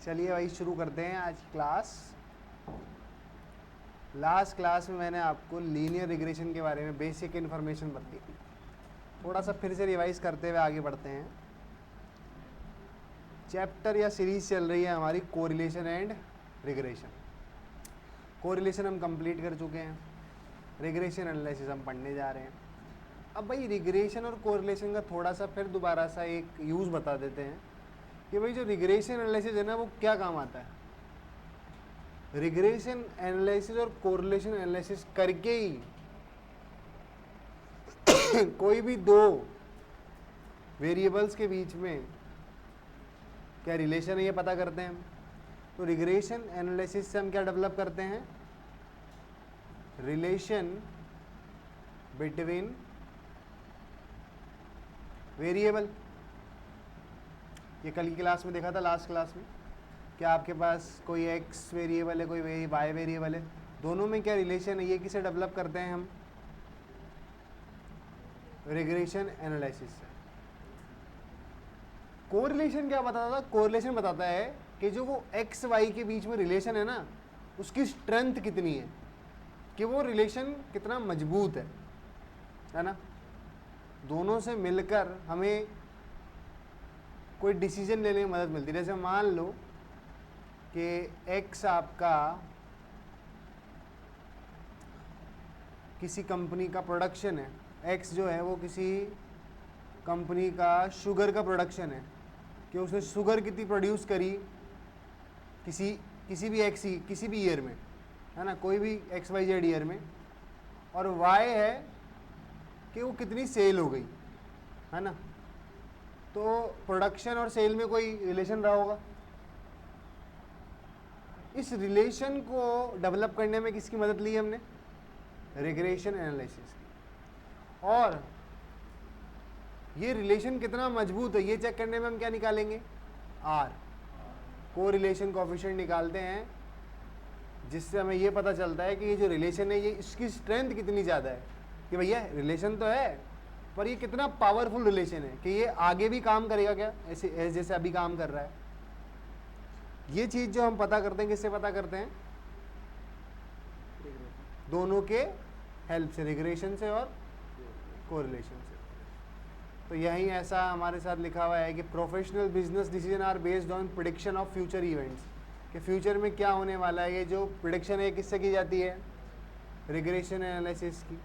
चलिए भाई शुरू करते हैं आज क्लास। लास्ट क्लास में मैंने आपको लीनियर रिग्रेशन के बारे में बेसिक इन्फॉर्मेशन बताई। थोड़ा सा फिर से रिवाइज करते हुए आगे बढ़ते हैं। चैप्टर या सीरीज चल रही है हमारी कोरिलेशन एंड रिग्रेशन। कोरिलेशन हम कंप्लीट कर चुके हैं, रिग्रेशन एनालिसिस हम पढ़ने जा रहे हैं। अब भाई रिग्रेशन और कोरिलेशन का थोड़ा सा फिर दोबारा सा एक यूज़ बता देते हैं कि भाई जो रिग्रेशन एनालिसिस है ना वो क्या काम आता है। रिग्रेशन एनालिसिस और कोरिलेशन एनालिसिस करके ही कोई भी दो वेरिएबल्स के बीच में क्या रिलेशन है ये पता करते हैं हम। तो रिग्रेशन एनालिसिस से हम क्या डेवलप करते हैं, रिलेशन बिटवीन वेरिएबल। ये कल की क्लास में देखा था, लास्ट क्लास में, क्या आपके पास कोई एक्स वेरिएबल है, कोई वाई वेरिएबल है, दोनों में क्या रिलेशन है, ये किसे डेवलप करते हैं हम, रिग्रेशन एनालिसिस से। कोरिलेशन क्या बताता था, कोरिलेशन बताता है कि जो वो एक्स वाई के बीच में रिलेशन है ना उसकी स्ट्रेंथ कितनी है, कि वो रिलेशन कितना मजबूत है ना। दोनों से मिलकर हमें कोई डिसीजन लेने में मदद मिलती है। जैसे मान लो कि एक्स आपका किसी कंपनी का प्रोडक्शन है, एक्स जो है वो किसी कंपनी का शुगर का प्रोडक्शन है, कि उसने शुगर कितनी प्रोड्यूस करी किसी भी एक्स किसी भी ईयर में, है ना, कोई भी एक्स वाई जेड ईयर में, और वाई है कि वो कितनी सेल हो गई, है ना। तो प्रोडक्शन और सेल में कोई रिलेशन रहा होगा। इस रिलेशन को डेवलप करने में किसकी मदद ली हमने, रिग्रेशन एनालिसिस की। और ये रिलेशन कितना मजबूत है ये चेक करने में हम क्या निकालेंगे, आर, कोरिलेशन कोएफिशिएंट निकालते हैं, जिससे हमें ये पता चलता है कि ये जो रिलेशन है ये इसकी स्ट्रेंथ कितनी ज़्यादा है, कि भैया रिलेशन तो है पर ये कितना पावरफुल रिलेशन है कि ये आगे भी काम करेगा क्या, ऐसे जैसे अभी काम कर रहा है। ये चीज़ जो हम पता करते हैं किससे पता करते हैं, दोनों के हेल्प से, रिग्रेशन से और कोरिलेशन से। तो यही ऐसा हमारे साथ लिखा हुआ है कि professional business decision are based on prediction of future events, कि फ्यूचर में क्या होने वाला है, ये जो प्रिडिक्शन है किससे की जाती है, रिग्रेशन एनालिसिस की।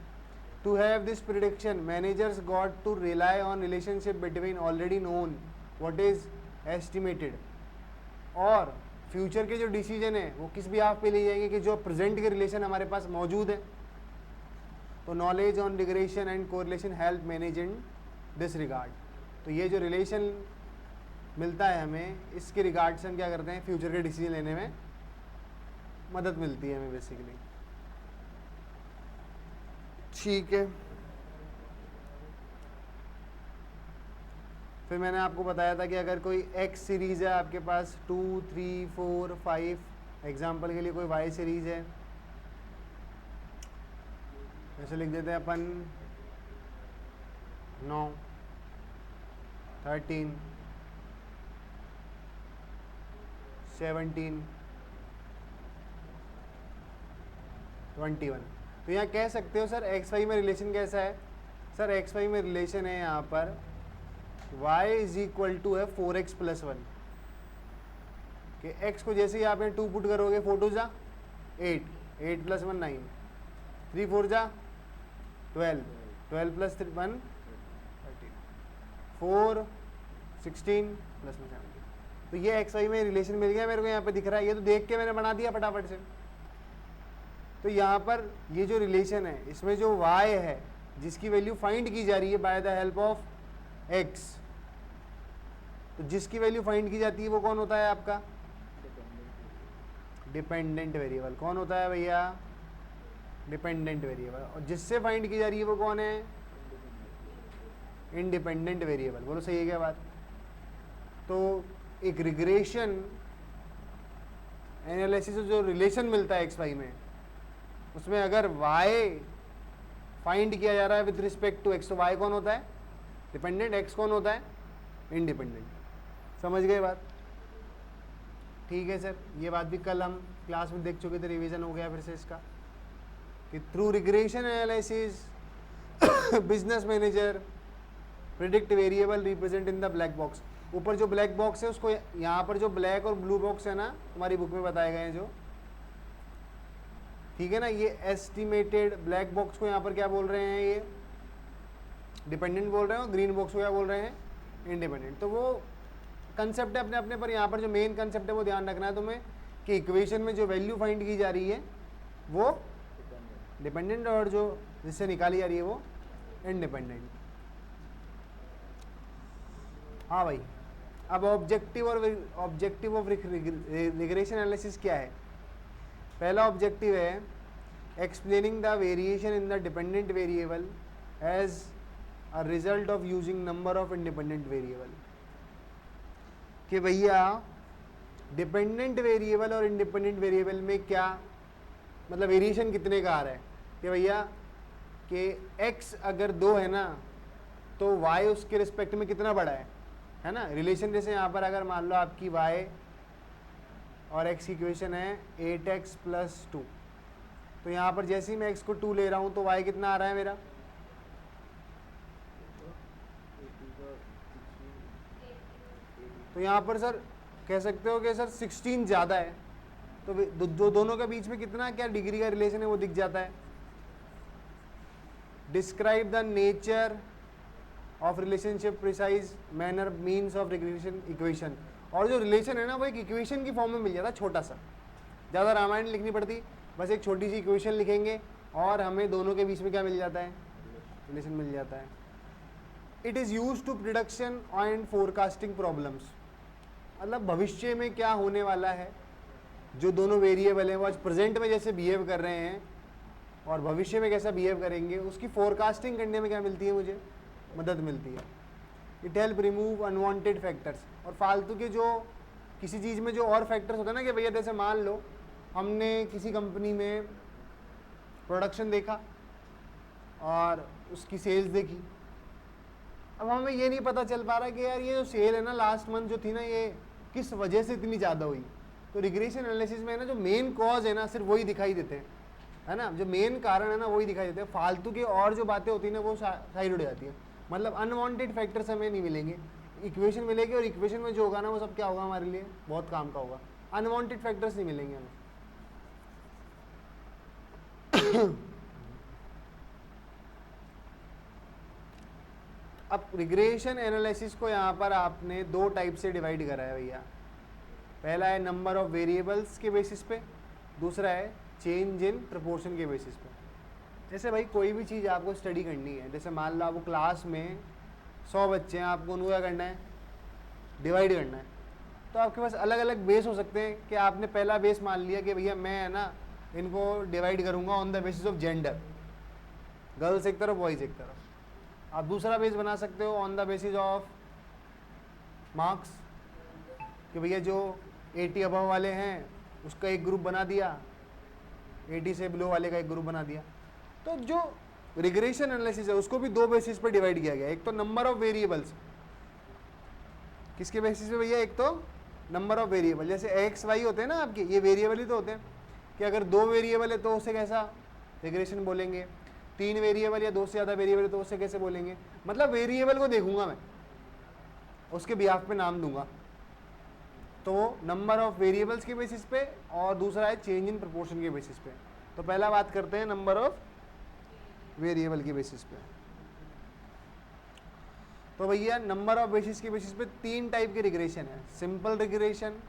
To have this prediction, managers got to rely on relationship between already known what is estimated, और फ्यूचर के जो डिसीजन है वो किस भी आप पे ले जाएंगे कि जो प्रेजेंट के रिलेशन हमारे पास मौजूद है। तो knowledge on regression and correlation help manage in this regard. तो ये जो रिलेशन मिलता है हमें, इसके रिगार्ड से हम क्या करते हैं, फ्यूचर के डिसीजन लेने में मदद मिलती है हमें बेसिकली। ठीक है, फिर मैंने आपको बताया था कि अगर कोई एक्स सीरीज़ है आपके पास 2, 3, 4, 5, एग्जाम्पल के लिए कोई वाई सीरीज़ है, ऐसे लिख देते हैं अपन 9, 13, 17, 21। तो यहाँ कह सकते हो सर एक्स वाई में रिलेशन कैसा है, सर एक्स वाई में रिलेशन है यहाँ पर y इज इक्वल टू है 4x + 1, कि x को जैसे ही आप यहाँ 2 पुट करोगे, 4 2 जा 8, 8 + 1 9, 3 4 जा 12, 12 + 1 13, 4 16 + 1 17। तो ये एक्स वाई में रिलेशन मिल गया मेरे को, यहाँ पे दिख रहा है, ये तो देख के मैंने बना दिया फटाफट से। तो यहाँ पर ये जो रिलेशन है इसमें जो y है जिसकी वैल्यू फाइंड की जा रही है by the help of x, तो जिसकी वैल्यू फाइंड की जाती है वो कौन होता है आपका, डिपेंडेंट वेरिएबल। कौन होता है भैया, डिपेंडेंट वेरिएबल। और जिससे फाइंड की जा रही है वो कौन है, इंडिपेंडेंट वेरिएबल। बोलो सही है क्या बात। तो एक रिग्रेशन एनालिसिस जो रिलेशन मिलता है एक्स वाई में, उसमें अगर y फाइंड किया जा रहा है विद रिस्पेक्ट टू x, तो y कौन होता है, डिपेंडेंट, x कौन होता है, इंडिपेंडेंट। समझ गए बात। ठीक है सर, ये बात भी कल हम क्लास में देख चुके थे, रिवीजन हो गया फिर से इसका कि through regression analysis business manager predict variable represent in the black box. ऊपर जो ब्लैक बॉक्स है उसको यहाँ पर जो ब्लैक और ब्लू बॉक्स है ना तुम्हारी बुक में बताए गए हैं जो, ठीक है ना, ये एस्टिमेटेड ब्लैक बॉक्स को यहाँ पर क्या बोल रहे हैं, ये डिपेंडेंट बोल रहे हैं और ग्रीन बॉक्स को क्या बोल रहे हैं, इंडिपेंडेंट। तो वो कंसेप्ट है अपने अपने पर। यहाँ पर जो मेन कंसेप्ट है वो ध्यान रखना है तुम्हें कि इक्वेशन में जो वैल्यू फाइंड की जा रही है वो डिपेंडेंट और जो जिससे निकाली जा रही है वो इंडिपेंडेंट। हाँ भाई, अब ऑब्जेक्टिव ऑफ रिग्रेशन एनालिसिस क्या है। पहला ऑब्जेक्टिव है explaining the variation in the dependent variable as a result of using number of independent variable. कि भैया डिपेंडेंट वेरिएबल और इंडिपेंडेंट वेरिएबल में क्या मतलब वेरिएशन कितने का आ रहा है, कि भैया कि x अगर 2 है ना तो y उसके रिस्पेक्ट में कितना बड़ा है ना। रिलेशन जैसे यहाँ पर अगर मान लो आपकी y और x की इक्वेशन है 8x + 2, तो यहाँ पर जैसे ही मैं x को 2 ले रहा हूँ तो y कितना आ रहा है मेरा, तो यहाँ पर सर कह सकते हो कि सर 16 ज़्यादा है। तो जो दोनों के बीच में कितना क्या डिग्री का रिलेशन है वो दिख जाता है। Describe the nature of relationship precise manner means of regression equation. और जो रिलेशन है ना वो एक इक्वेशन की फॉर्म में मिल जाता है, छोटा सा, ज़्यादा रामायण लिखनी पड़ती, बस एक छोटी सी इक्वेशन लिखेंगे और हमें दोनों के बीच में क्या मिल जाता है, रिलेशन मिल जाता है। It is use to prediction and forecasting problems. मतलब भविष्य में क्या होने वाला है, जो दोनों वेरिएबल हैं वो आज प्रेजेंट में जैसे बिहेव कर रहे हैं और भविष्य में कैसा बिहेव करेंगे, उसकी फोरकास्टिंग करने में क्या मिलती है, मुझे मदद मिलती है। It help remove unwanted factors. और फालतू के जो किसी चीज़ में जो और फैक्टर्स होते हैं ना, कि भैया जैसे मान लो हमने किसी कंपनी में प्रोडक्शन देखा और उसकी सेल्स देखी, अब हमें ये नहीं पता चल पा रहा कि यार ये जो सेल है ना लास्ट मंथ जो थी ना ये किस वजह से इतनी ज़्यादा हुई। तो रिग्रेशन एनालिसिस में है ना जो मेन कॉज है ना सिर्फ वही दिखाई देते हैं, है ना, जो मेन कारण है ना वही दिखाई देते हैं। फालतू की और जो बातें होती हैं ना वो साइड हो जाती है। मतलब अनवांटेड फैक्टर्स हमें नहीं मिलेंगे, इक्वेशन मिलेगी और इक्वेशन में जो होगा ना वो सब क्या होगा, हमारे लिए बहुत काम का होगा। अनवांटेड फैक्टर्स नहीं मिलेंगे हमें। अब रिग्रेशन एनालिसिस को यहाँ पर आपने 2 टाइप से डिवाइड करा है भैया। पहला है नंबर ऑफ वेरिएबल्स के बेसिस पे, दूसरा है चेंज इन प्रोपोर्शन के बेसिस पे। जैसे भाई कोई भी चीज़ आपको स्टडी करनी है, जैसे मान लो आपको क्लास में 100 बच्चे हैं, आपको उनको क्या करना है, डिवाइड करना है। तो आपके पास अलग अलग बेस हो सकते हैं कि आपने पहला बेस मान लिया कि भैया मैं है ना इनको डिवाइड करूँगा on the basis of gender, girls एक तरफ बॉयज़ एक तरफ। आप दूसरा बेस बना सकते हो on the basis of marks, कि भैया जो 80 अबव वाले हैं उसका एक ग्रुप बना दिया, 80 से बिलो वाले का एक ग्रुप बना दिया। तो जो रिग्रेशन एनालिसिस है उसको भी 2 बेसिस पर डिवाइड किया गया। एक तो नंबर ऑफ वेरिएबल्स, किसके बेसिस पे भैया, एक तो नंबर ऑफ वेरिएबल, जैसे एक्स वाई होते हैं ना आपके, ये वेरिएबल ही तो होते हैं, कि अगर 2 वेरिएबल है तो उसे कैसा रिग्रेशन बोलेंगे, 3 वेरिएबल या 2 से ज़्यादा वेरिएबल है तो उसे कैसे बोलेंगे। मतलब वेरिएबल को देखूंगा मैं, उसके बिहाफ पे नाम दूंगा। तो नंबर ऑफ वेरिएबल्स के बेसिस पे और दूसरा है चेंज इन प्रोपोर्शन के बेसिस पे। तो पहला बात करते हैं नंबर ऑफ वेरिएबल के बेसिस पे। तो भैया नंबर ऑफ बेसिस के बेसिस पे 3 टाइप के रिग्रेशन है, simple regression,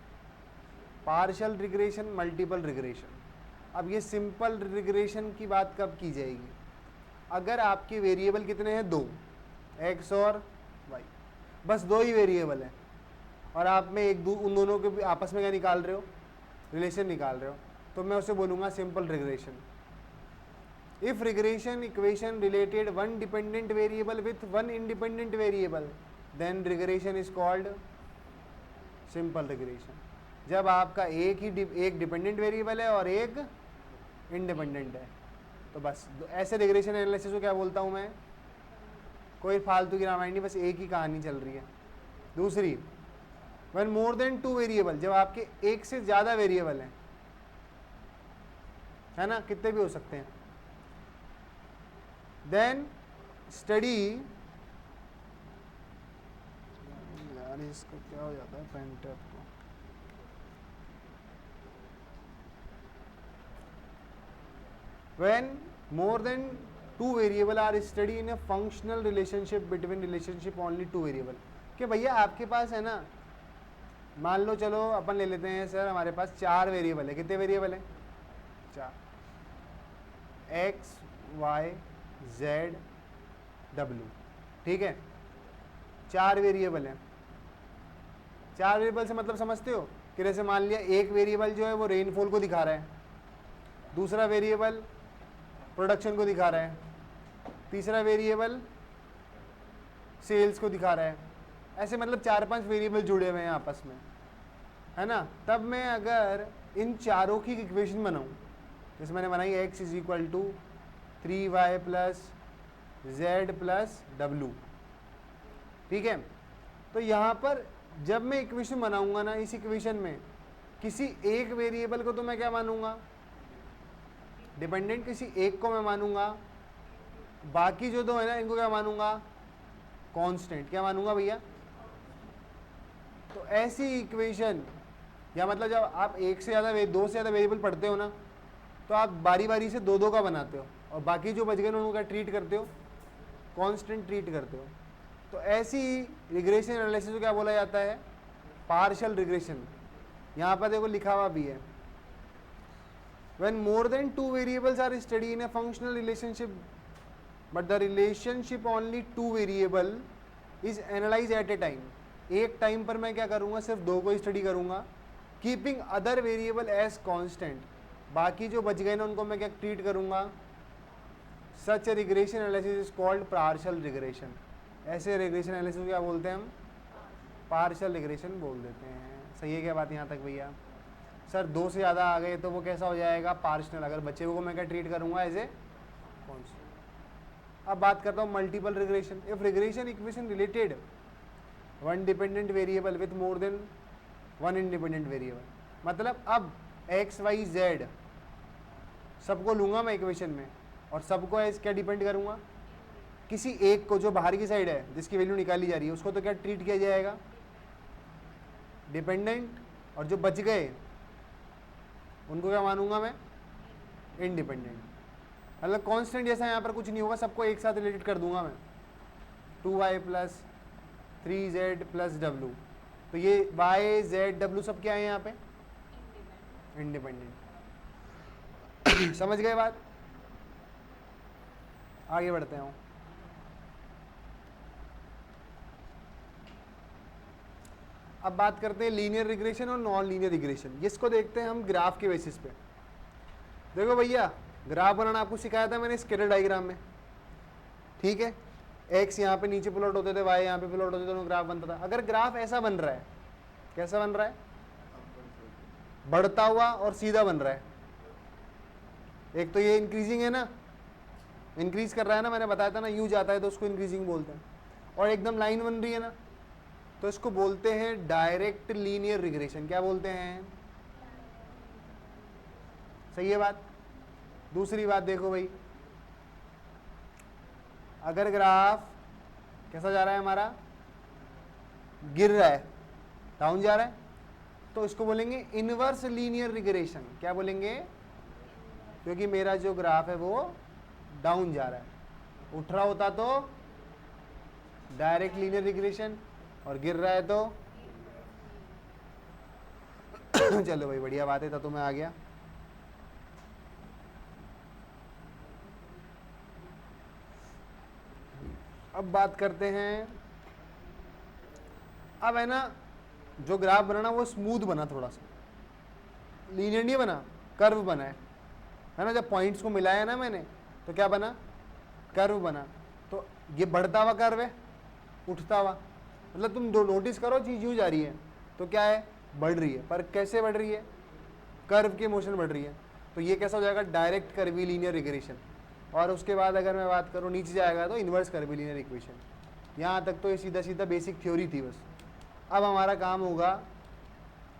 partial regression, multiple regression. अब ये सिंपल रिग्रेशन की बात कब की जाएगी, अगर आपके वेरिएबल कितने हैं, 2, एक्स और वाई, बस 2 ही वेरिएबल हैं और आप में उन दोनों के आपस में क्या निकाल रहे हो, रिलेशन निकाल रहे हो, तो मैं उसे बोलूँगा simple regression. If regression equation related 1 dependent variable with 1 independent variable then regression is called simple regression. जब आपका एक डिपेंडेंट वेरिएबल है और एक इंडिपेंडेंट है, तो बस ऐसे रिग्रेशन एनालिसिस को क्या बोलता हूँ मैं, कोई फालतू की रामायण नहीं, बस एक ही कहानी चल रही है। दूसरी, व्हेन मोर देन 2 वेरिएबल, जब आपके एक से ज्यादा वेरिएबल हैं, है ना, कितने भी हो सकते हैं, देन स्टडी, यार इसको क्या हो जाता है प्रिंटर को, when more than 2 variable are studied in a functional relationship between relationship only 2 variable, कि भैया आपके पास है ना, मान लो चलो अपन ले लेते हैं सर, हमारे पास 4 वेरिएबल है, कितने वेरिएबल है, 4, x y z w, ठीक है, 4 वेरिएबल है। 4 वेरिएबल से मतलब समझते हो कि जैसे मान लिया एक वेरिएबल जो है वो रेनफॉल को दिखा रहा है, दूसरा वेरिएबल प्रोडक्शन को दिखा रहा है, तीसरा वेरिएबल सेल्स को दिखा रहा है, ऐसे मतलब 4-5 वेरिएबल जुड़े हुए हैं आपस में, है ना। तब मैं अगर इन चारों की इक्वेशन बनाऊं, जैसे मैंने बनाई x is equal to 3y plus Z plus W, ठीक है, तो यहाँ पर जब मैं इक्वेशन बनाऊंगा ना, इस इक्वेशन में किसी एक वेरिएबल को तो मैं क्या मानूंगा, डिपेंडेंट, किसी एक को मैं मानूंगा, बाकी जो दो है ना इनको क्या मानूंगा, कांस्टेंट, क्या मानूंगा भैया। तो ऐसी इक्वेशन, या मतलब जब आप एक से ज़्यादा 2 से ज़्यादा वेरिएबल पढ़ते हो ना, तो आप बारी बारी से 2-2 का बनाते हो, और बाकी जो बच गए ना उनका ट्रीट करते हो, कांस्टेंट ट्रीट करते हो। तो ऐसी रिग्रेशन एनालिसिस को क्या बोला जाता है, पार्शियल रिग्रेशन। यहाँ पर देखो लिखा हुआ भी है, when more than 2 variables are studied in a functional relationship but the relationship only 2 variable is analyzed at a time, एक टाइम पर मैं क्या करूँगा, सिर्फ 2 को स्टडी करूँगा, keeping other variable as constant, बाकी जो बच गए ना उनको मैं क्या ट्रीट करूँगा, सच regression analysis is called partial regression. ऐसे रिग्रेशन एनालिसिस क्या बोलते हैं हम, पार्शियल रिग्रेशन बोल देते हैं। सही है क्या बात यहाँ तक भैया। सर 2 से ज़्यादा आ गए तो वो कैसा हो जाएगा, पार्शियल, अगर बच्चे को मैं क्या ट्रीट करूँगा, एज ए कांस्टेंट। अब बात करता हूँ multiple regression. If regression equation related one dependent variable with more than one independent variable, मतलब अब एक्स वाई जेड सबको लूँगा मैं इक्वेशन में, और सबको एज क्या डिपेंड करूँगा, किसी एक को जो बाहर की साइड है जिसकी वैल्यू निकाली जा रही है उसको तो क्या ट्रीट किया जाएगा, डिपेंडेंट, और जो बच गए उनको क्या मानूंगा मैं, इंडिपेंडेंट। मतलब कांस्टेंट जैसा यहाँ पर कुछ नहीं होगा, सबको एक साथ रिलेटेड कर दूंगा मैं, 2y plus 3z plus W. तो ये y z w सब क्या है यहाँ पे, इंडिपेंडेंट। समझ गए बात, आगे बढ़ते हैं। अब बात करते हैं लीनियर रिग्रेशन और नॉन लीनियर रिग्रेशन। इसको देखते हैं हम ग्राफ के बेसिस पे। देखो भैया, ग्राफ बनाना आपको सिखाया था मैंने स्केलर डायग्राम में, ठीक है, एक्स यहाँ पे नीचे प्लॉट होते थे, वाई यहाँ पे प्लॉट होते थे, दोनों ग्राफ बनता था। अगर ग्राफ ऐसा बन रहा है, कैसा बन रहा है, बढ़ता हुआ और सीधा बन रहा है, एक तो ये इंक्रीजिंग है ना, इंक्रीज कर रहा है ना, मैंने बताया था ना, यू जाता है तो उसको इंक्रीजिंग बोलते हैं, और एकदम लाइन बन रही है ना, तो इसको बोलते हैं डायरेक्ट लीनियर रिग्रेशन। क्या बोलते हैं, सही है बात। दूसरी बात देखो भाई, अगर ग्राफ कैसा जा रहा है हमारा, गिर रहा है, डाउन जा रहा है, तो इसको बोलेंगे इनवर्स लीनियर रिग्रेशन। क्या बोलेंगे, क्योंकि मेरा जो ग्राफ है वो डाउन जा रहा है, उठ रहा होता तो डायरेक्ट लीनियर रिग्रेशन, और गिर रहा है तो चलो भाई बढ़िया बात है, तो मैं आ गया। अब बात करते हैं, अब है ना जो ग्राफ बनाना वो स्मूथ बना, थोड़ा सा लीनियर नहीं बना, कर्व बना है ना। जब पॉइंट्स को मिलाया ना मैंने तो क्या बना, कर्व बना। तो ये बढ़ता हुआ कर्व है, उठता हुआ, मतलब तुम नोटिस करो चीज यूं जा रही है तो क्या है, बढ़ रही है, पर कैसे बढ़ रही है, कर्व के मोशन बढ़ रही है। तो ये कैसा हो जाएगा, डायरेक्ट कर्वी लीनियर रिग्रेशन। और उसके बाद अगर मैं बात करूँ नीचे जाएगा तो इन्वर्स कर्वी लीनियर इक्वेशन। यहाँ तक तो ये सीधा सीधा बेसिक थ्योरी थी बस, अब हमारा काम होगा,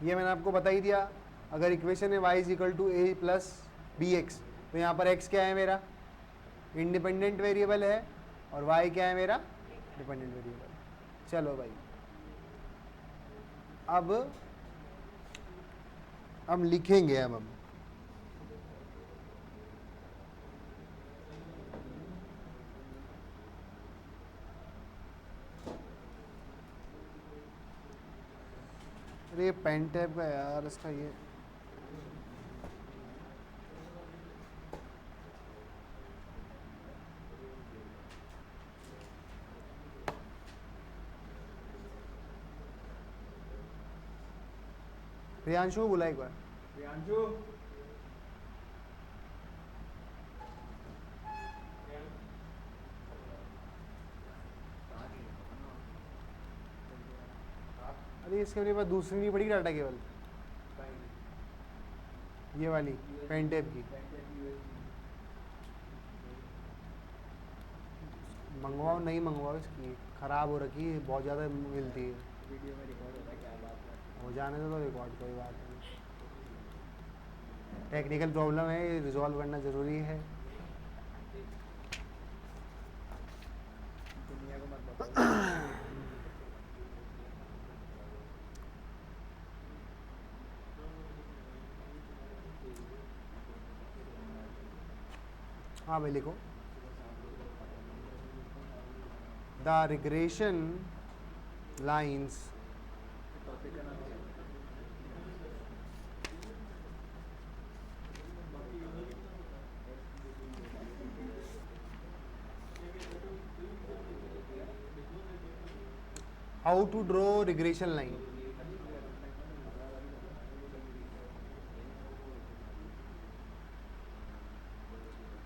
ये मैंने आपको बता ही दिया, अगर इक्वेशन है y is equal to A plus B X, तो यहाँ पर x क्या है मेरा, इंडिपेंडेंट वेरिएबल है, और y क्या है मेरा, डिपेंडेंट वेरिएबल। चलो भाई, अब हम लिखेंगे, अब हम अरे ये पेन टैब का यार, इसका ये प्रियांशु को बुला एक बार। प्रियांशु, अरे इसके मेरे पास दूसरी नहीं पड़ी डाटा केबल, ये वाली पेन टैब की मंगवाओ, नहीं मंगवाओ, इसकी ख़राब हो रखी है, बहुत ज़्यादा मिलती है। वीडियो में रिकॉर्ड होता है, क्या बात है। हो जाने दो तो रिकॉर्ड, कोई बात नहीं, टेक्निकल प्रॉब्लम है, ये रिजॉल्व करना ज़रूरी है। दुनिया को मत बताओ। हाँ भाई लिखो, द रिग्रेशन लाइन्स टॉपिक का नाम क्या है? How to draw regression line.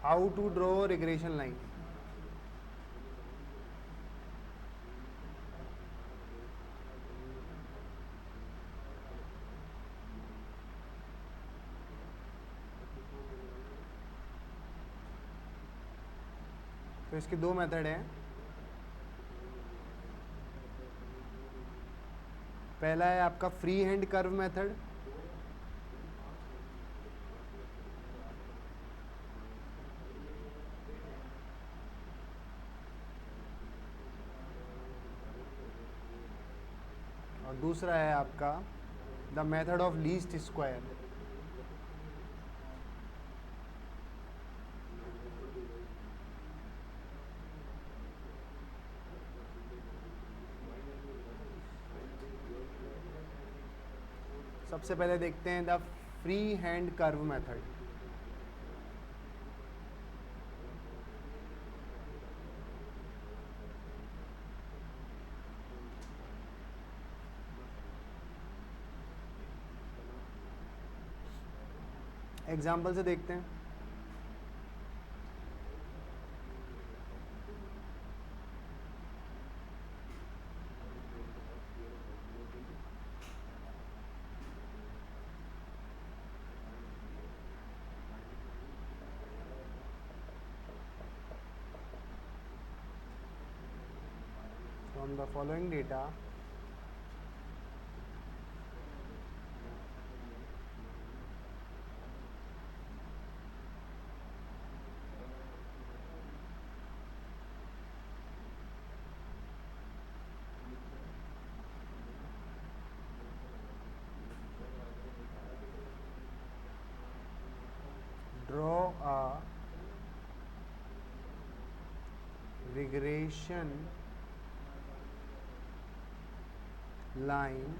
How to draw regression line. तो इसके दो मेथड हैं। पहला है आपका फ्री हैंड कर्व मेथड, और दूसरा है आपका the method of least square. सबसे पहले देखते हैं the free hand curve method. Example से देखते हैं। From the following data, draw a regression line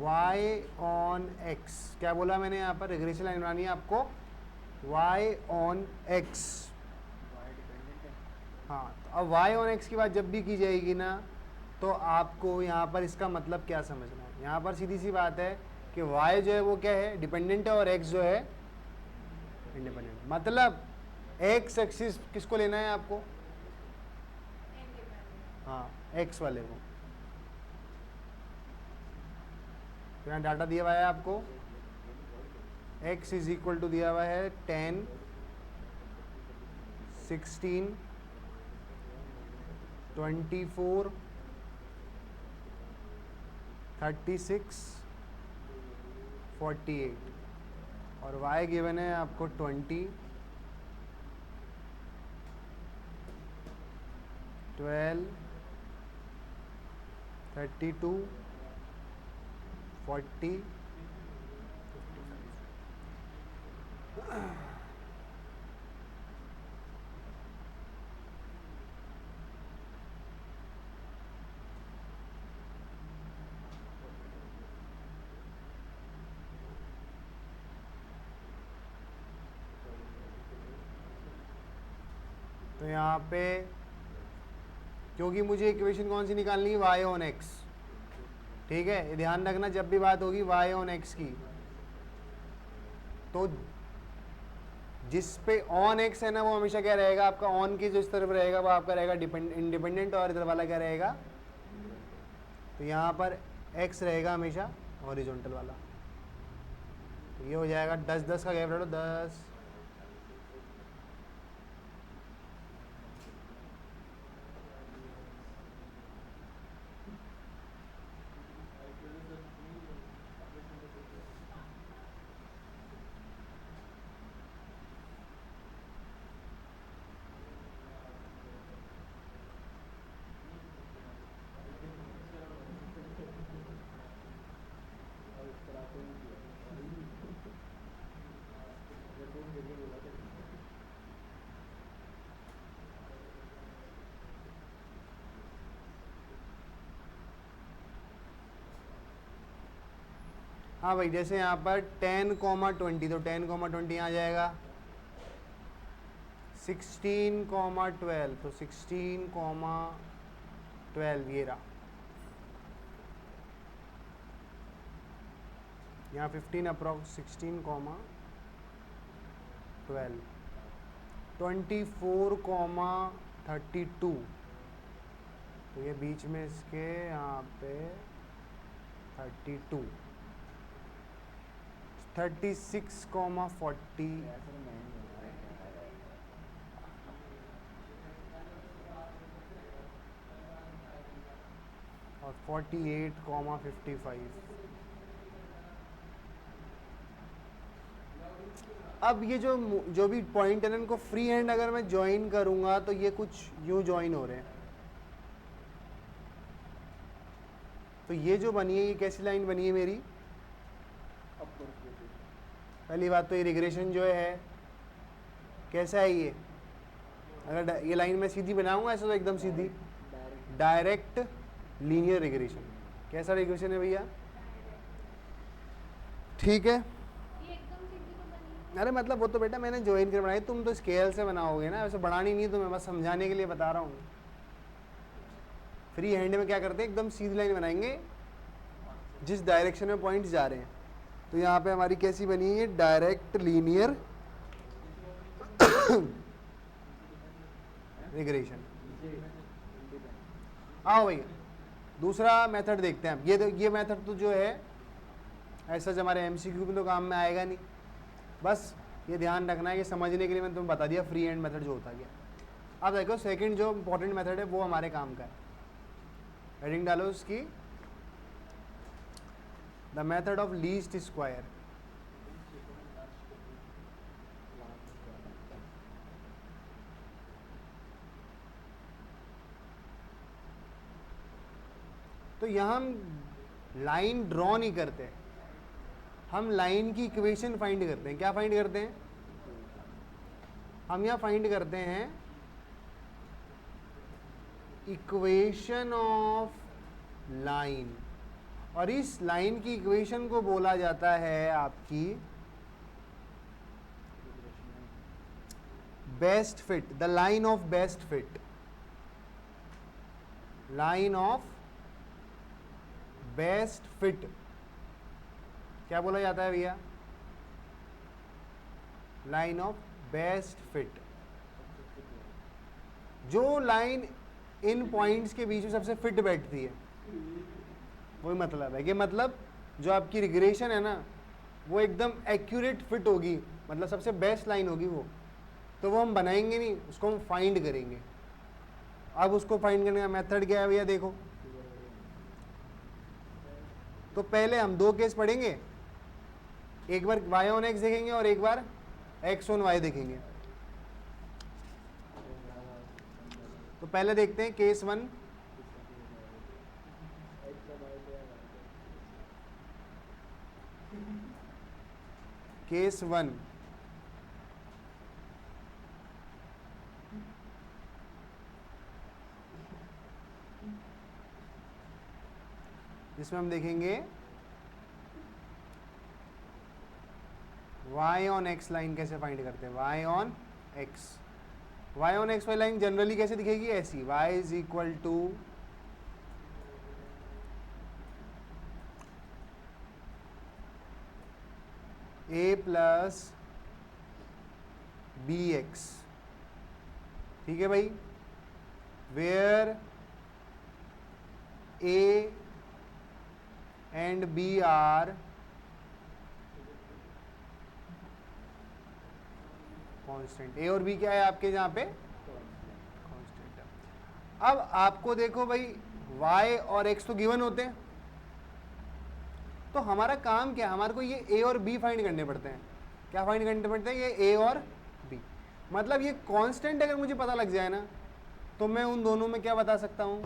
y on x। क्या बोला मैंने यहाँ पर, रिग्रेशन लाइन बनानी है आपको y on x। Y dependent है। हाँ, तो अब y on x की बात जब भी की जाएगी ना, तो आपको यहाँ पर इसका मतलब क्या समझना है। यहाँ पर सीधी सी बात है कि y जो है वो क्या है, डिपेंडेंट है, और x जो है इंडिपेंडेंट। मतलब x एक्सिस किसको लेना है आपको, हाँ x वाले को। तो यहाँ डाटा दिया हुआ है आपको, x इज इक्वल टू दिया हुआ है 10, 16, 24, 36, 48 और y गिवन है आपको 20, 12, 32, 40, 55। तो यहाँ पे क्योंकि मुझे इक्वेशन कौन सी निकालनी है, y ऑन x, ठीक है, ये ध्यान रखना जब भी बात होगी y ऑन x की, तो जिस पे ऑन x है ना वो हमेशा क्या रहेगा आपका, ऑन की जो इस तरफ रहेगा वो आपका रहेगा इंडिपेंडेंट और इधर वाला क्या रहेगा, तो यहाँ पर x रहेगा हमेशा हॉरिजॉन्टल वाला। तो ये हो जाएगा 10-10 का गैप रखो, 10, और इस तरह से नहीं किया ये तुम देखिए बोला था हाँ भाई, जैसे यहाँ पर 10, 20, तो 10, 20 यहाँ आ जाएगा, 16, 12, तो 16, 12 ये रहा, यहाँ 15 अप्रॉक्स 16, 12, 24, 32, तो ये बीच में इसके यहाँ पे 32, 36, 40, ऐसा तो मैं नहीं हो रहा है और 48, 55। अब ये जो भी पॉइंट है ना, इनको फ्री हैंड अगर मैं ज्वाइन करूंगा तो ये कुछ यूं ज्वाइन हो रहे हैं। तो ये जो बनी है ये कैसी लाइन बनी है मेरी, पहली बात तो ये रिग्रेशन जो है कैसा है ये, अगर ये लाइन मैं सीधी बनाऊंगा ऐसा तो एकदम सीधी, डायरेक्ट लीनियर रिग्रेशन। कैसा रिग्रेशन है भैया, ठीक है। अरे मतलब वो तो बेटा मैंने ज्वाइन कर बनाई, तुम तो स्केल से बनाओगे ना, वैसे बनानी नहीं, तो मैं बस समझाने के लिए बता रहा हूँ। फ्री हैंड में क्या करते हैं, एकदम सीधी लाइन बनाएंगे जिस डायरेक्शन में पॉइंट्स जा रहे हैं। तो यहाँ पे हमारी कैसी बनी है, डायरेक्ट लीनियर रिग्रेशन। आओ भैया दूसरा मेथड देखते हैं। ये मेथड तो जो है ऐसा हमारे एमसीक्यू में तो काम में आएगा नहीं, बस ये ध्यान रखना है कि समझने के लिए मैंने तुम्हें बता दिया फ्री हैंड मेथड जो होता गया। अब देखो सेकंड जो इंपॉर्टेंट मेथड है वो हमारे काम का है, हेडिंग डालो उसकी, the method of least square. तो यहाँ हम लाइन ड्रॉ नहीं करते, हम लाइन की इक्वेशन फाइंड करते हैं। क्या फाइंड करते हैं, हम यहाँ फाइंड करते हैं इक्वेशन ऑफ लाइन, और इस लाइन की इक्वेशन को बोला जाता है आपकी best fit, the line of best fit, line of best fit. क्या बोला जाता है भैया, लाइन ऑफ बेस्ट फिट। जो लाइन इन पॉइंट्स के बीच में सबसे फिट बैठती है, वही मतलब है कि मतलब जो आपकी रिग्रेशन है ना वो एकदम एक्यूरेट फिट होगी, मतलब सबसे बेस्ट लाइन होगी वो, तो वो हम बनाएंगे नहीं, उसको हम फाइंड करेंगे। अब उसको फाइंड करने का मेथड क्या है भैया, देखो तो पहले हम दो केस पढ़ेंगे, एक बार y ऑन x देखेंगे और एक बार x ऑन y देखेंगे। तो पहले देखते हैं केस 1। केस 1, जिसमें हम देखेंगे y ऑन x लाइन कैसे फाइंड करते हैं। y ऑन x वाली लाइन जनरली कैसे दिखेगी, ऐसी y is equal to a plus B x. ठीक है भाई, where a and b are constant. A और बी क्या है आपके यहाँ पे, कांस्टेंट है। अब आपको देखो भाई y और x तो गिवन होते हैं, तो हमारा काम क्या है, हमारे को ये a और b फाइंड करने पड़ते हैं। क्या फाइंड करने पड़ते हैं, ये a और b। मतलब ये कांस्टेंट अगर मुझे पता लग जाए ना, तो मैं उन दोनों में क्या बता सकता हूँ,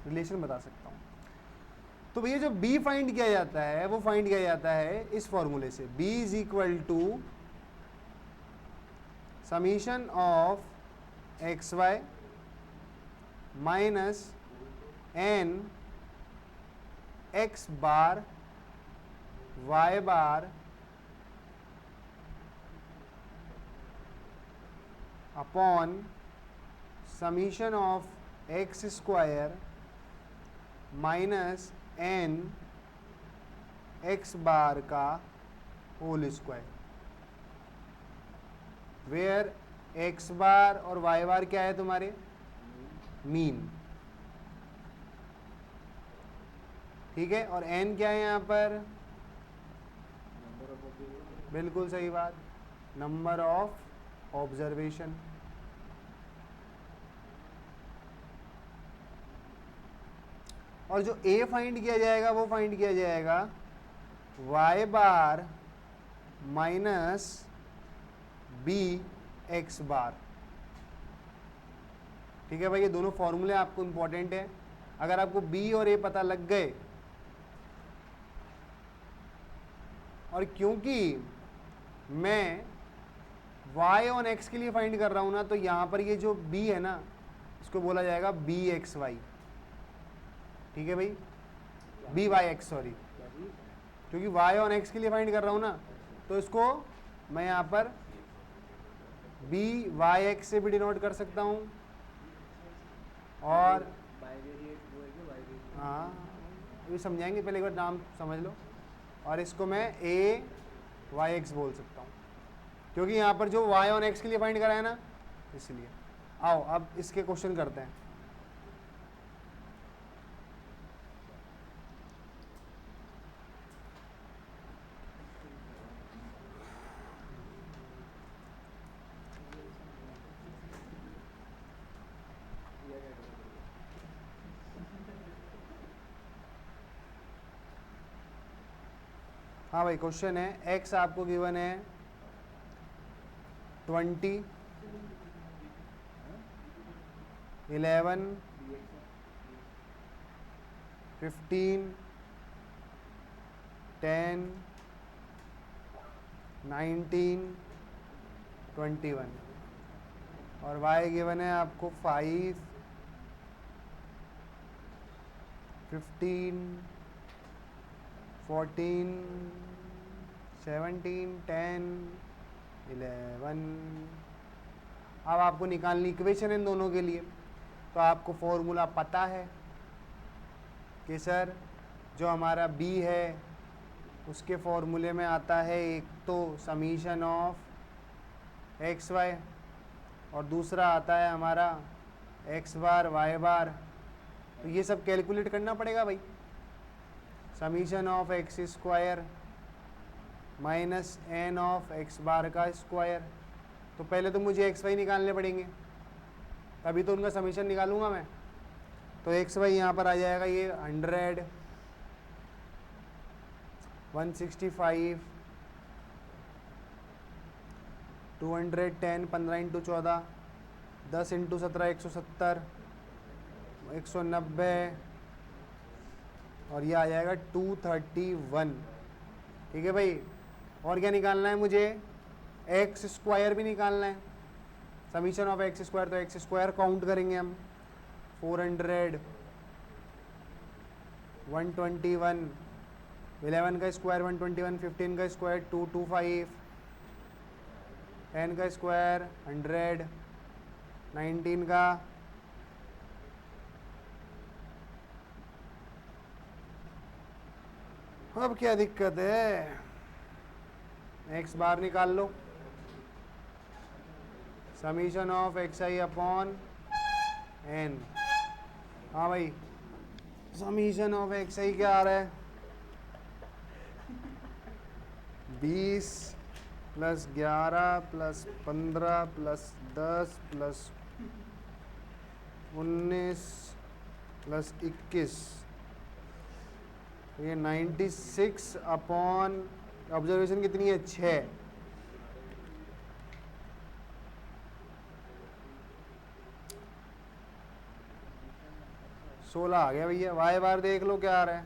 रिलेशन बता सकता हूँ। तो भैया जो b फाइंड किया जाता है वो फाइंड किया जाता है इस फॉर्मूले से, b is equal to summation of x y minus n x bar y bar upon summation of x square minus n x bar का whole square, where x bar और वाई बार क्या है तुम्हारे, मीन। ठीक है, और एन क्या है यहाँ पर, बिल्कुल सही बात, नंबर ऑफ ऑब्जर्वेशन। और जो a फाइंड किया जाएगा वो फाइंड किया जाएगा y बार माइनस बी एक्स बार। ठीक है भाई, ये दोनों फॉर्मूले आपको इंपॉर्टेंट है। अगर आपको b और a पता लग गए, और क्योंकि मैं y ऑन x के लिए फाइंड कर रहा हूं ना, तो यहां पर ये जो b है ना, इसको बोला जाएगा बी एक्स वाई। ठीक है भाई, बी वाई एक्स, सॉरी, क्योंकि y ऑन x के लिए फाइंड कर रहा हूं ना, तो इसको मैं यहाँ पर बी वाई एक्स से भी डिनोट कर सकता हूँ। और हाँ, अभी समझाएंगे, पहले एक बार नाम समझ लो। और इसको मैं ए वाई एक्स बोल सकता हूँ, क्योंकि यहाँ पर जो y ऑन x के लिए फाइंड करा है ना, इसलिए। आओ अब इसके क्वेश्चन करते हैं। हाँ भाई, क्वेश्चन है x आपको गिवन है 20, 11, 15, 10, 19, 21, और y गिवन है आपको 5, 15, 14, 17, 10, 11। अब आपको निकालनी इक्वेशन इन दोनों के लिए, तो आपको फॉर्मूला पता है कि सर जो हमारा b है उसके फॉर्मूले में आता है एक तो समीशन ऑफ एक्स वाई, और दूसरा आता है हमारा एक्स बार वाई बार। तो ये सब कैलकुलेट करना पड़ेगा भाई, summation of x square minus n of x bar का स्क्वायर। तो पहले तो मुझे एक्स वाई निकालने पड़ेंगे, तभी तो उनका समीशन निकालूंगा मैं। तो एक्स वाई यहाँ पर आ जाएगा ये 100 165, 210, 15 इंटू 14, 10 इंटू 17, 170, 190, और ये आ जाएगा 231। ठीक है भाई। और क्या निकालना है मुझे? एक्स स्क्वायर भी निकालना है। समीशन ऑफ एक्स स्क्वायर, तो एक्स स्क्वायर काउंट करेंगे हम। 400, 121, 11 का स्क्वायर 121, 15 का स्क्वायर 225, 10 का स्क्वायर 100, 19 का अब क्या दिक्कत है? एक्स बार निकाल लो। Summation of x i upon n. हाँ भाई, समीशन ऑफ एक्स आई क्या आ रहा है? 20 plus 11 plus 15 plus 10 plus 19 plus 21, ये 96 अपॉन ऑब्जर्वेशन कितनी है? 6। सोलह आ गया भैया। वाई बार देख लो क्या आ रहा है।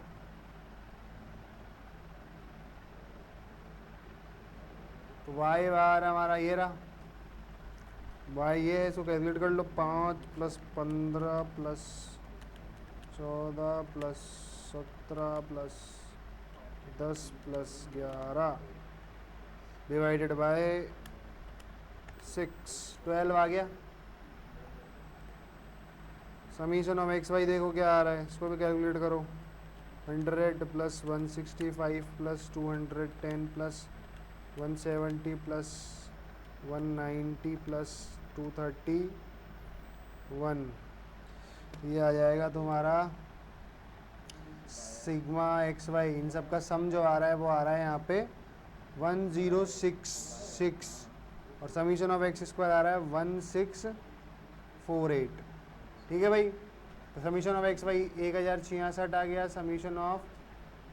तो वाई बार हमारा ये रहा। वाई ये है, इसको कैलकुलेट कर लो। 5 plus 15 plus 14 plus 17 plus 10 plus 11 divided by 6, 12 आ गया। समीशन ऑफ एक्स वाई देखो क्या आ रहा है, इसको भी कैलकुलेट करो। 100 plus 165 plus 210 plus 170 plus 190 plus 231, ये आ जाएगा तुम्हारा सिग्मा एक्स वाई। इन सब का सम जो आ रहा है वो आ रहा है यहाँ पे 1066, और समीशन ऑफ एक्स स्क्वायर आ रहा है 1648। ठीक है भाई। तो समीशन ऑफ एक्स वाई 1066 आ गया। समीशन ऑफ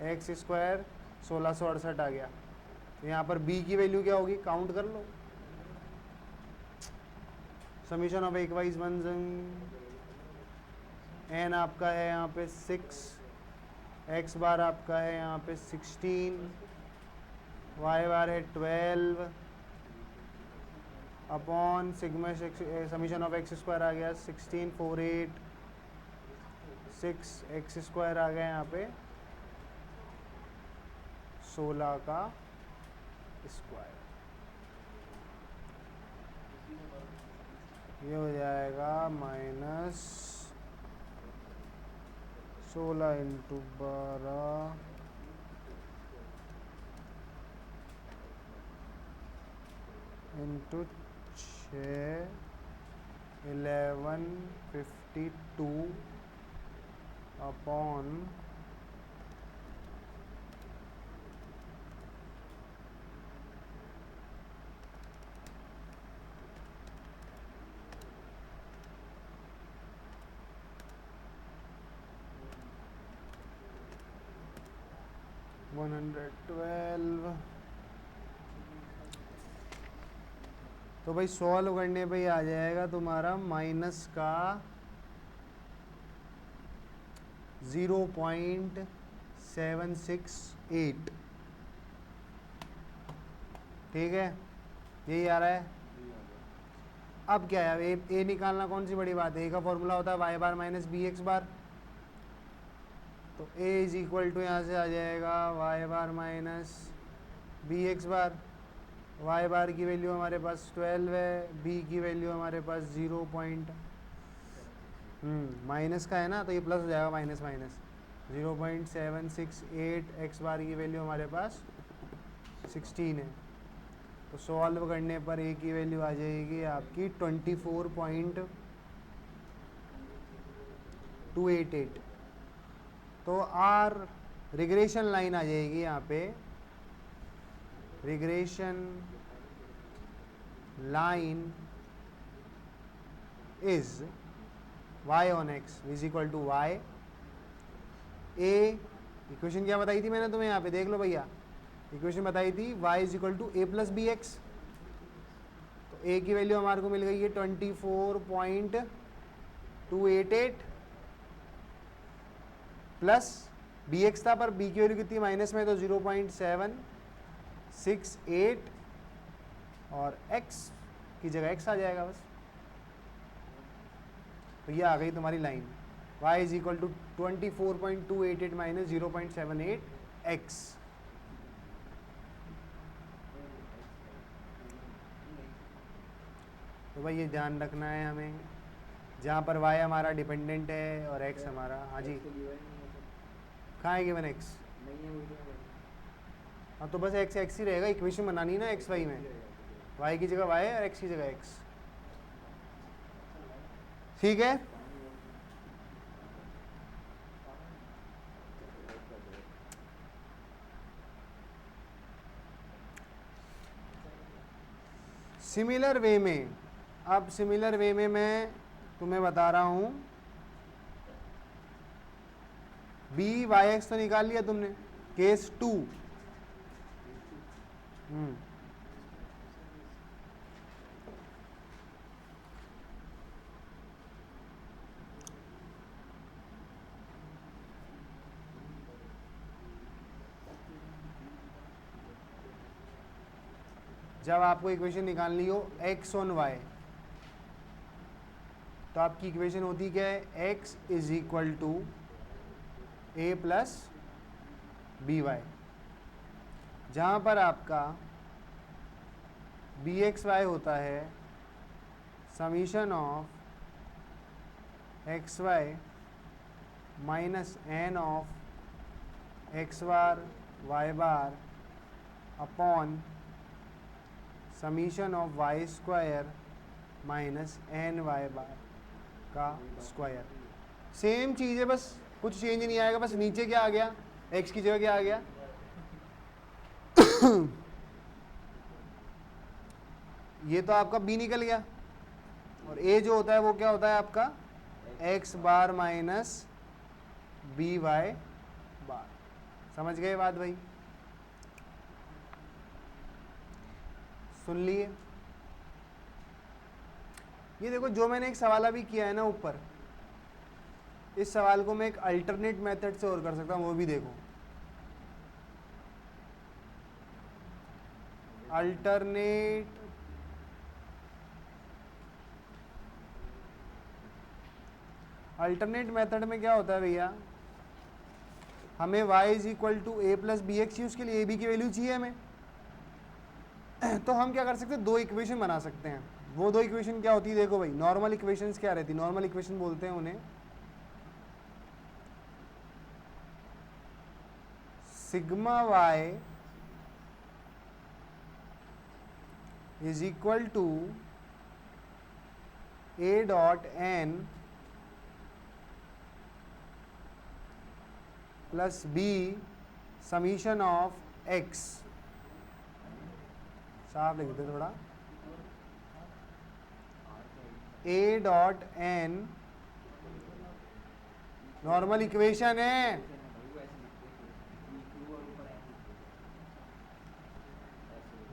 एक्स स्क्वायर 1668 आ गया। तो यहाँ पर बी की वैल्यू क्या होगी? काउंट कर लो। Summation of x y 1, n आपका है यहाँ पे 6, एक्स बार आपका है यहाँ पे 16, वाई बार है 12 upon sigma summation of x square आ गया 1648, 6 एक्स स्क्वायर आ गया यहाँ पे 16 का स्क्वायर। ये हो जाएगा माइनस 16 इंटू 12 इंटू 6, 1152 अपॉन 112। तो भाई सॉल्व करने पे ही आ जाएगा तुम्हारा माइनस का 0.768। ठीक है, यही आ रहा है। अब क्या है? ए निकालना कौन सी बड़ी बात है? ए का फॉर्मूला होता है वाई बार माइनस बी एक्स बार। तो ए इज इक्वल टू यहाँ से आ जाएगा वाई बार minus B x bar. Y बार की वैल्यू हमारे पास 12 है, बी की वैल्यू हमारे पास 0. माइनस का है ना, तो ये प्लस हो जाएगा। माइनस माइनस 0.768, एक्स बार की वैल्यू हमारे पास 16 है। तो सॉल्व करने पर ए की वैल्यू आ जाएगी आपकी 24.288। तो आर रिग्रेशन लाइन आ जाएगी यहाँ पे। Regression line is y on x is equal to y। A equation क्या बताई थी मैंने तुम्हें? यहाँ पे देख लो भैया, इक्वेशन बताई थी y is equal to A plus B X. तो a की वैल्यू हमारे को मिल गई है 24.288 प्लस बी एक्स था, पर b की वैल्यू कितनी माइनस में, तो 0.768 और x की जगह x आ जाएगा बस। तो ये आ गई तुम्हारी line y is equal to 24.288 minus 0.78 x। तो भाई ये ध्यान रखना है हमें, जहाँ पर y हमारा डिपेंडेंट है और x हमारा, हाँ जी, तो गिवन नहीं है सर, कहाँ है गिवन x? नहीं है वही तो है। हाँ तो बस x x ही रहेगा, इक्वेशन बनानी है ना x y में, y की जगह y और x की जगह x। ठीक है, सिमिलर वे में, अब सिमिलर वे में मैं तुम्हें बता रहा हूँ, बी वाई एक्स तो निकाल लिया तुमने, केस 2। जब आपको इक्वेशन निकालनी हो x ऑन y, तो आपकी इक्वेशन होती क्या है, x is equal to A plus b y, जहाँ पर आपका बी एक्स वाई होता है summation of x y minus n of x bar y bar upon summation of y square minus n y bar का square. Same चीज़ है, बस कुछ change नहीं आएगा, बस नीचे क्या आ गया, x की जगह क्या आ गया ये तो आपका b निकल गया, और a जो होता है वो क्या होता है आपका x बार माइनस बी वाई बार। समझ गए बात भाई? सुन लिए? ये देखो, जो मैंने एक सवाल अभी किया है ना ऊपर, इस सवाल को मैं एक अल्टरनेट मेथड से और कर सकता हूँ, वो भी देखो। अल्टरनेट मेथड में क्या होता है भैया, हमें y is equal to A plus B X, उसके लिए ए बी की वैल्यू चाहिए हमें। तो हम क्या कर सकते हैं, दो इक्वेशन बना सकते हैं। वो दो इक्वेशन क्या होती है, देखो भाई, नॉर्मल इक्वेशंस क्या रहती है, नॉर्मल इक्वेशन बोलते हैं उन्हें, sigma y is equal to A dot N plus B summation of X. साफ लिख दे थोड़ा, A dot N normal equation है,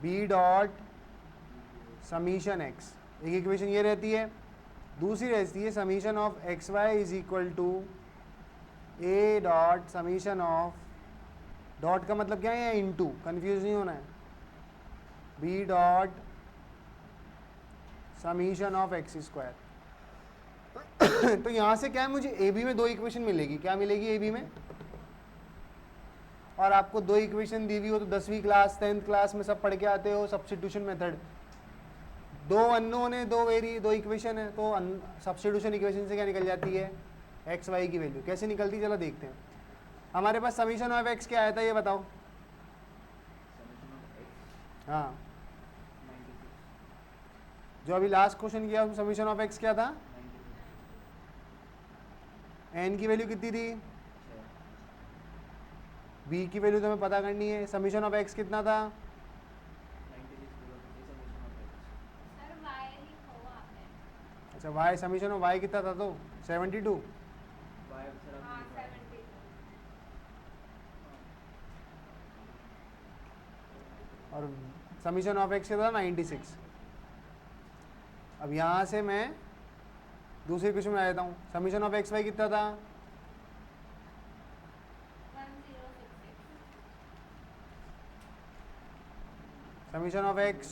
बी डॉट समीशन एक्स, एक इक्वेशन ये रहती है। दूसरी रहती है summation of x Y is equal to A dot summation of, dot का मतलब क्या है, इनटू, कंफ्यूज नहीं होना है, B dot summation of x square. तो यहां से क्या है, मुझे ए बी में दो इक्वेशन मिलेगी, क्या मिलेगी ए बी में, और आपको दो इक्वेशन दी हुई हो तो 10वीं क्लास 10th क्लास में सब पढ़ के आते हो, सब्स्टिट्यूशन मेथड। दो अननोन है, दो इक्वेशन है, तो सब्स्टिट्यूशन इक्वेशन से क्या निकल जाती है, एक्स वाई की वैल्यू। कैसे निकलती है चलो देखते हैं। हमारे पास समीशन ऑफ एक्स क्या आया था, ये बताओ। हाँ, जो अभी लास्ट क्वेश्चन किया उसमें समीशन ऑफ एक्स क्या था, एन की वैल्यू कितनी थी, बी की वैल्यू तुम्हें पता करनी है। समीशन ऑफ एक्स कितना था, अच्छा वाई, समीशन ऑफ वाई कितना था, तो 72। और समीशन ऑफ एक्स कितना था 96। अब यहाँ से मैं दूसरे क्वेश्चन में आ जाता हूँ। समीशन ऑफ एक्स वाई कितना था? 1066 summation of x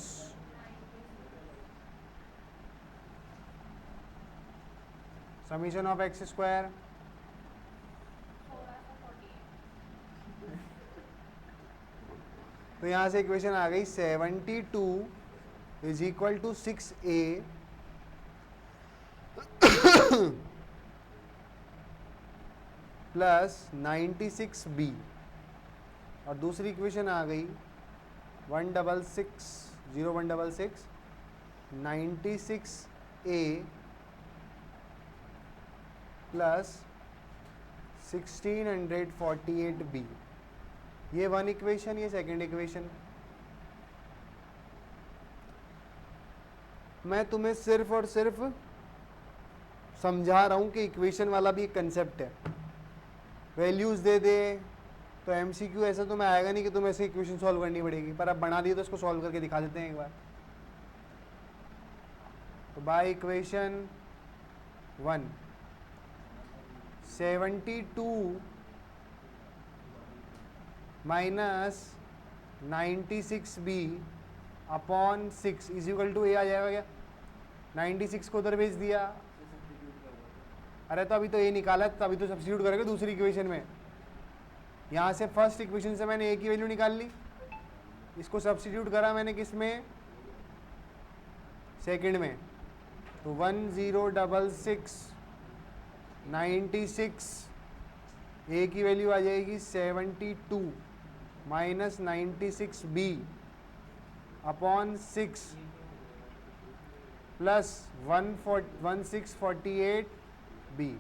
96 summation of x square 1648 तो यहाँ से इक्वेशन आ गई 72 is equal to 6a plus 96b और दूसरी इक्वेशन आ गई 166 96a प्लस 1648b। ये वन इक्वेशन, ये सेकंड इक्वेशन। मैं तुम्हें सिर्फ और सिर्फ समझा रहा हूँ कि इक्वेशन वाला भी एक कंसेप्ट है। वैल्यूज दे दे तो एमसीक्यू ऐसा तुम्हें आएगा नहीं कि तुम्हें ऐसे इक्वेशन सॉल्व करनी पड़ेगी, पर अब बना दिए तो इसको सॉल्व करके दिखा देते हैं एक बार। तो by equation 1 72 minus 96b upon 6 is equal to a आ जाएगा क्या? 96 को उधर भेज दिया। अरे तो अभी तो ए निकाला, तो अभी तो सब्स्टिट्यूट करेंगे दूसरी इक्वेशन में। यहाँ से फर्स्ट इक्वेशन से मैंने ए की वैल्यू निकाल ली, इसको सब्स्टिट्यूट करा मैंने किस में? सेकंड में। तो 1066 96 ए की वैल्यू आ जाएगी 72 minus 96b upon 6 plus 1648b।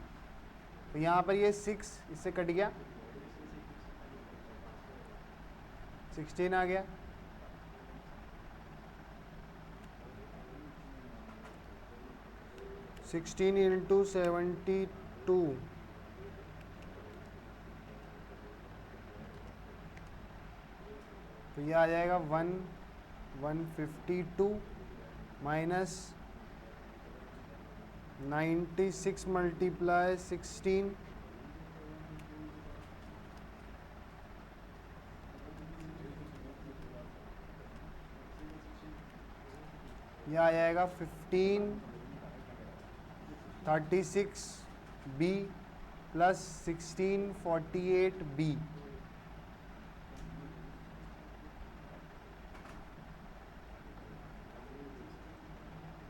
तो यहाँ पर ये 6 इससे कट गया, 16 आ गया। सिक्सटीन इंटू 72 तो ये आ जाएगा 152 माइनस 96 मल्टीप्लाई 16 ये आ जाएगा 1536b प्लस 1648b।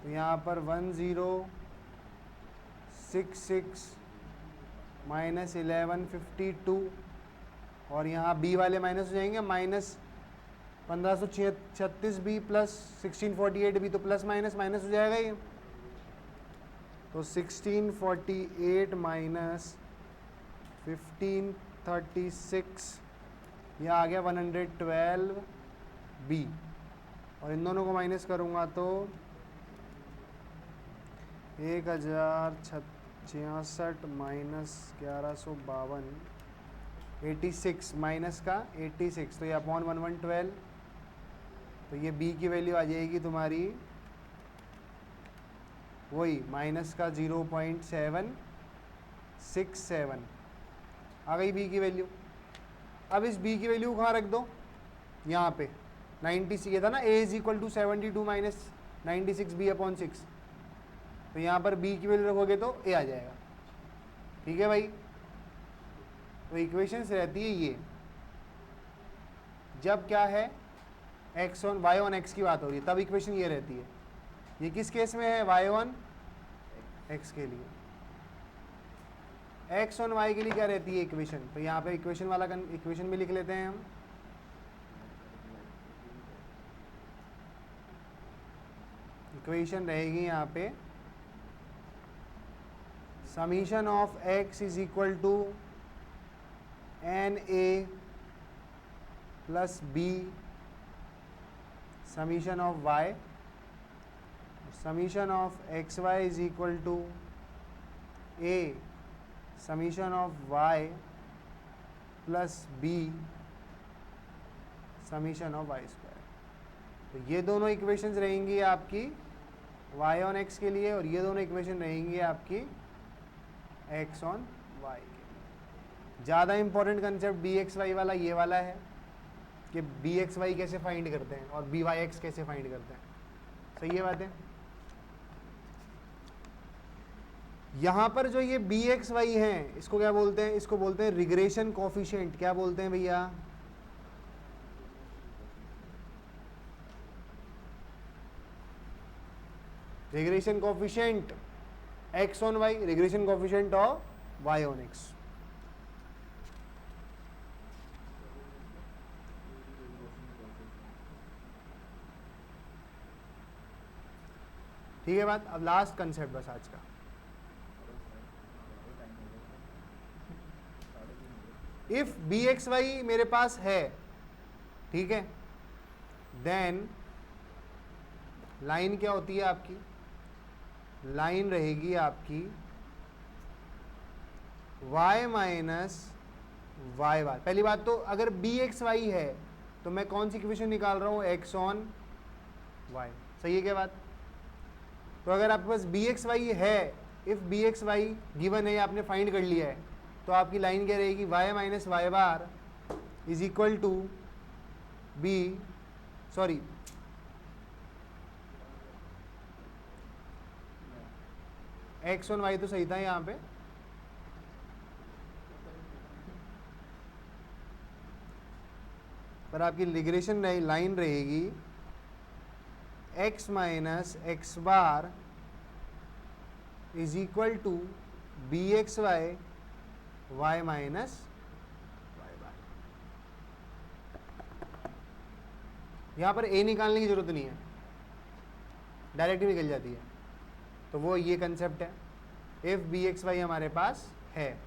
तो यहाँ पर 1066 माइनस 1152 और यहाँ बी वाले माइनस हो जाएंगे, माइनस 1536b प्लस 1648b, तो प्लस माइनस माइनस हो जाएगा ये। तो 1648 माइनस 1536 यह आ गया 112b और इन दोनों को माइनस करूँगा तो 1066 माइनस 1152 86 माइनस का 86, तो ये अपॉन 1112। तो ये b की वैल्यू आ जाएगी तुम्हारी वही माइनस का 0.767 आ गई b की वैल्यू। अब इस b की वैल्यू कहाँ रख दो? यहाँ पे 90 ये था ना, a is equal to 72 minus 96b upon 6, तो यहाँ पर b की वैल्यू रखोगे तो a आ जाएगा। ठीक है भाई। तो इक्वेशंस रहती है ये, जब क्या है x on y on x की बात हो रही है तब इक्वेशन ये रहती है। ये किस केस में है? y ऑन x के लिए। x ऑन y के लिए क्या रहती है इक्वेशन? तो यहाँ पे इक्वेशन वाला इक्वेशन भी लिख लेते हैं हम। इक्वेशन रहेगी यहाँ पे summation of x is equal to NA plus B summation of y, summation of XY is equal to A summation of y plus B summation of y square. तो ये दोनों इक्वेशंस रहेंगी आपकी y ऑन x के लिए और ये दोनों इक्वेशन रहेंगी आपकी x ऑन y के लिए। ज़्यादा important concept B x Y वाला ये वाला है कि बी एक्स वाई कैसे फाइंड करते हैं और बी वाई एक्स कैसे फाइंड करते हैं। सही है बातें। यहाँ पर जो ये बी एक्स वाई है इसको क्या बोलते हैं? इसको बोलते हैं रिग्रेशन कोफिशिएंट। क्या बोलते हैं भैया? Regression coefficient x on y, regression coefficient of y on x। ठीक है बात। अब लास्ट कंसेप्ट बस आज का। इफ बी एक्स वाई मेरे पास है, ठीक है, देन लाइन क्या होती है आपकी? लाइन रहेगी आपकी y माइनस वाई बार। पहली बात तो अगर बी एक्स वाई है तो मैं कौन सी इक्वेशन निकाल रहा हूँ? x on y। सही है क्या बात? तो अगर आपके पास बी एक्स वाई है, if B x Y given है, आपने फाइंड कर लिया है, तो आपकी लाइन क्या रहेगी? y minus Y bar is equal to b, sorry, x on y तो सही था यहाँ पे, पर आपकी रिग्रेशन लाइन रहेगी x minus x bar is equal to b x y y minus Y bar. यहाँ पर a निकालने की जरूरत नहीं है, डायरेक्ट निकल जाती है। तो वो ये कंसेप्ट है, इफ बी एक्स वाई हमारे पास है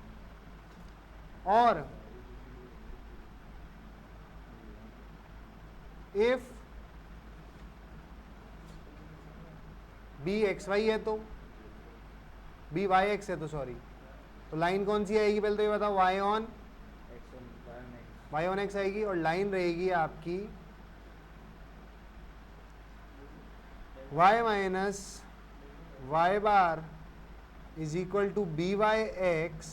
और इफ बी एक्स वाई है तो बी वाई एक्स है तो सॉरी, तो लाइन कौन सी आएगी? पहले तो ये बताओ। वाई ऑन एक्स आएगी और लाइन रहेगी आपकी Y minus Y bar is equal to B Y X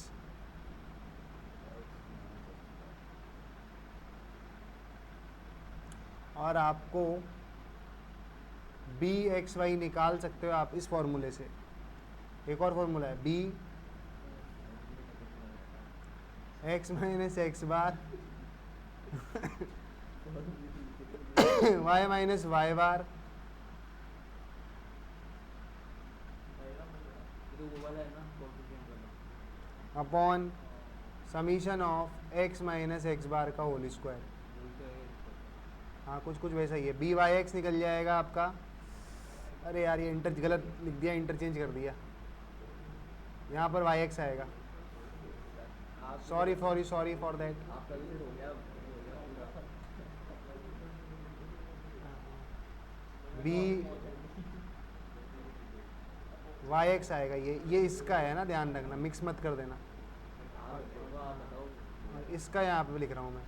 और आपको बी एक्स वाई निकाल सकते हो आप इस फॉर्मूले से। एक और फॉर्मूला है b x minus x bar y minus Y bar upon summation of x minus x bar का होल स्क्वायर। हाँ कुछ वैसा ही है। बी वाई एक्स निकल जाएगा आपका, अरे यार ये गलत लिख दिया, इंटरचेंज कर दिया, यहाँ पर वाई एक्स आएगा। Sorry for that. B Y X आएगा, ये इसका है ना, ध्यान रखना, मिक्स मत कर देना। इसका यहाँ पे लिख रहा हूँ मैं।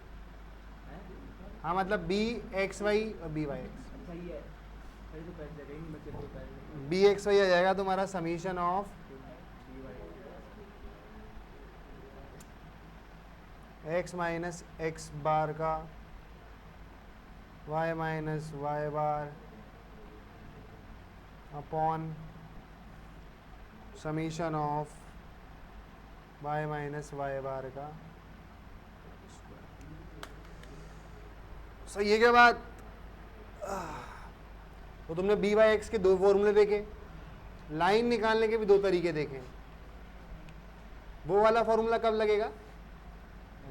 हाँ मतलब बी एक्स वाई और B Y x, b x y आ जाएगा तुम्हारा summation of x minus x bar का y minus Y bar upon summation of y minus Y bar का। सही है क्या बात? तो तुमने बी वाई एक्स के दो फॉर्मूले देखे, लाइन निकालने के भी दो तरीके देखे। वो वाला फॉर्मूला कब लगेगा?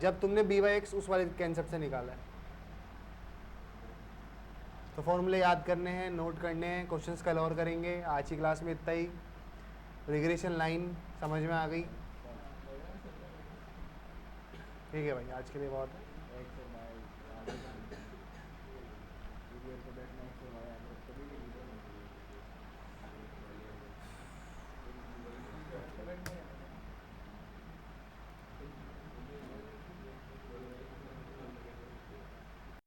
जब तुमने बी वाई एक्स उस वाले कंसेप्ट से निकाला है। तो फॉर्मूले याद करने हैं, नोट करने हैं, क्वेश्चंस कल और करेंगे। आज की क्लास में इतना ही। रिग्रेशन लाइन समझ में आ गई? ठीक है भाई, आज के लिए बहुत है।